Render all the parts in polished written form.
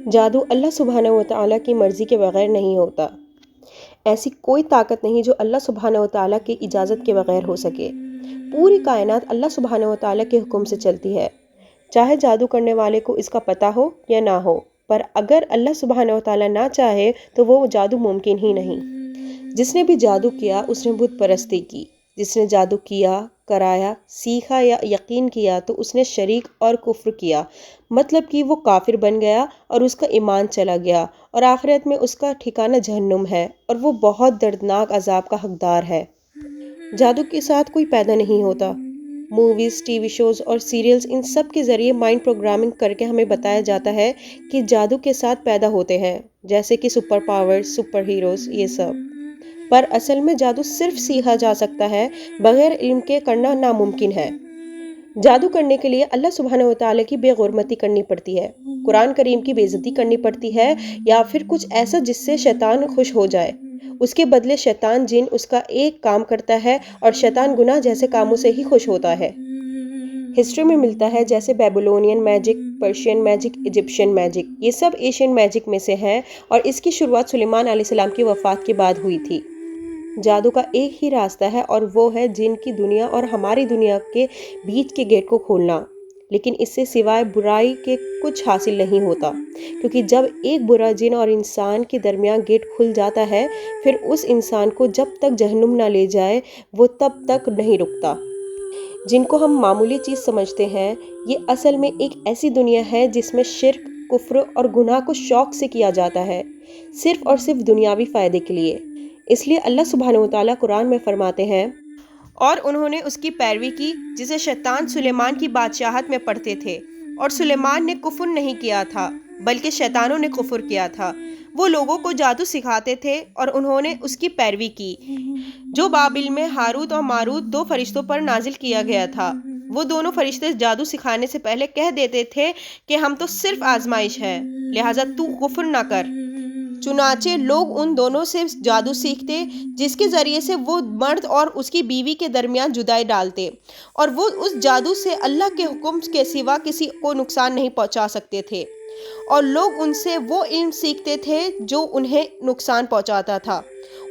جادو اللہ سبحانہ و تعالیٰ کی مرضی کے بغیر نہیں ہوتا۔ ایسی کوئی طاقت نہیں جو اللہ سبحانہ و تعالیٰ کی اجازت کے بغیر ہو سکے۔ پوری کائنات اللہ سبحانہ و تعالیٰ کے حکم سے چلتی ہے، چاہے جادو کرنے والے کو اس کا پتہ ہو یا نہ ہو، پر اگر اللہ سبحانہ و تعالیٰ نہ چاہے تو وہ جادو ممکن ہی نہیں۔ جس نے بھی جادو کیا اس نے بت پرستی کی، جس نے جادو کیا، کرایا، سیکھا یا یقین کیا تو اس نے شرک اور کفر کیا، مطلب کہ وہ کافر بن گیا اور اس کا ایمان چلا گیا، اور آخرت میں اس کا ٹھکانہ جہنم ہے اور وہ بہت دردناک عذاب کا حقدار ہے۔ جادو کے ساتھ کوئی پیدا نہیں ہوتا۔ موویز، ٹی وی شوز اور سیریلز، ان سب کے ذریعے مائنڈ پروگرامنگ کر کے ہمیں بتایا جاتا ہے کہ جادو کے ساتھ پیدا ہوتے ہیں، جیسے کہ سپر پاور، سپر ہیروز، یہ سب۔ پر اصل میں جادو صرف سیکھا جا سکتا ہے، بغیر علم کے کرنا ناممکن ہے۔ جادو کرنے کے لیے اللہ سبحانہ و تعالیٰ کی بے غرمتی کرنی پڑتی ہے، قرآن کریم کی بے عزتی کرنی پڑتی ہے، یا پھر کچھ ایسا جس سے شیطان خوش ہو جائے۔ اس کے بدلے شیطان جن اس کا ایک کام کرتا ہے اور شیطان گناہ جیسے کاموں سے ہی خوش ہوتا ہے۔ ہسٹری میں ملتا ہے جیسے Babylonian magic, Persian magic, Egyptian magic, یہ سب ایشین میجک میں سے ہیں، اور اس کی شروعات سلیمان علیہ السلام کی وفات کے بعد ہوئی تھی۔ جادو کا ایک ہی راستہ ہے اور وہ ہے جن کی دنیا اور ہماری دنیا کے بیچ کے گیٹ کو کھولنا، لیکن اس سے سوائے برائی کے کچھ حاصل نہیں ہوتا، کیونکہ جب ایک برا جن اور انسان کے درمیان گیٹ کھل جاتا ہے، پھر اس انسان کو جب تک جہنم نہ لے جائے وہ تب تک نہیں رکتا۔ جن کو ہم معمولی چیز سمجھتے ہیں، یہ اصل میں ایک ایسی دنیا ہے جس میں شرک، کفر اور گناہ کو شوق سے کیا جاتا ہے، صرف اور صرف دنیاوی فائدے کے لیے۔ اس لیے اللہ سبحانہ و تعالیٰ قرآن میں فرماتے ہیں، اور انہوں نے اس کی پیروی کی جسے شیطان سلیمان کی بادشاہت میں پڑھتے تھے، اور سلیمان نے کفر نہیں کیا تھا بلکہ شیطانوں نے کفر کیا تھا۔ وہ لوگوں کو جادو سکھاتے تھے اور انہوں نے اس کی پیروی کی، جو بابل میں ہاروت اور ماروت دو فرشتوں پر نازل کیا گیا تھا۔ وہ دونوں فرشتے جادو سکھانے سے پہلے کہہ دیتے تھے کہ ہم تو صرف آزمائش ہے، لہٰذا تو کفر نہ کر۔ چنانچہ لوگ ان دونوں سے جادو سیکھتے جس کے ذریعے سے وہ مرد اور اس کی بیوی کے درمیان جدائی ڈالتے، اور وہ اس جادو سے اللہ کے حکم کے سوا کسی کو نقصان نہیں پہنچا سکتے تھے، اور لوگ ان سے وہ علم سیکھتے تھے جو انہیں نقصان پہنچاتا تھا،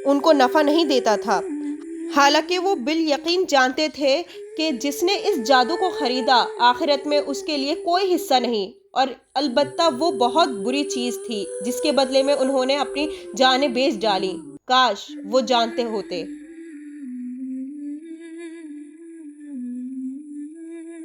ان کو نفع نہیں دیتا تھا، حالانکہ وہ بالیقین جانتے تھے کہ جس نے اس جادو کو خریدا آخرت میں اس کے لیے کوئی حصہ نہیں، اور البتہ وہ بہت بری چیز تھی جس کے بدلے میں انہوں نے اپنی جانیں بیچ ڈالیں۔ کاش وہ جانتے ہوتے۔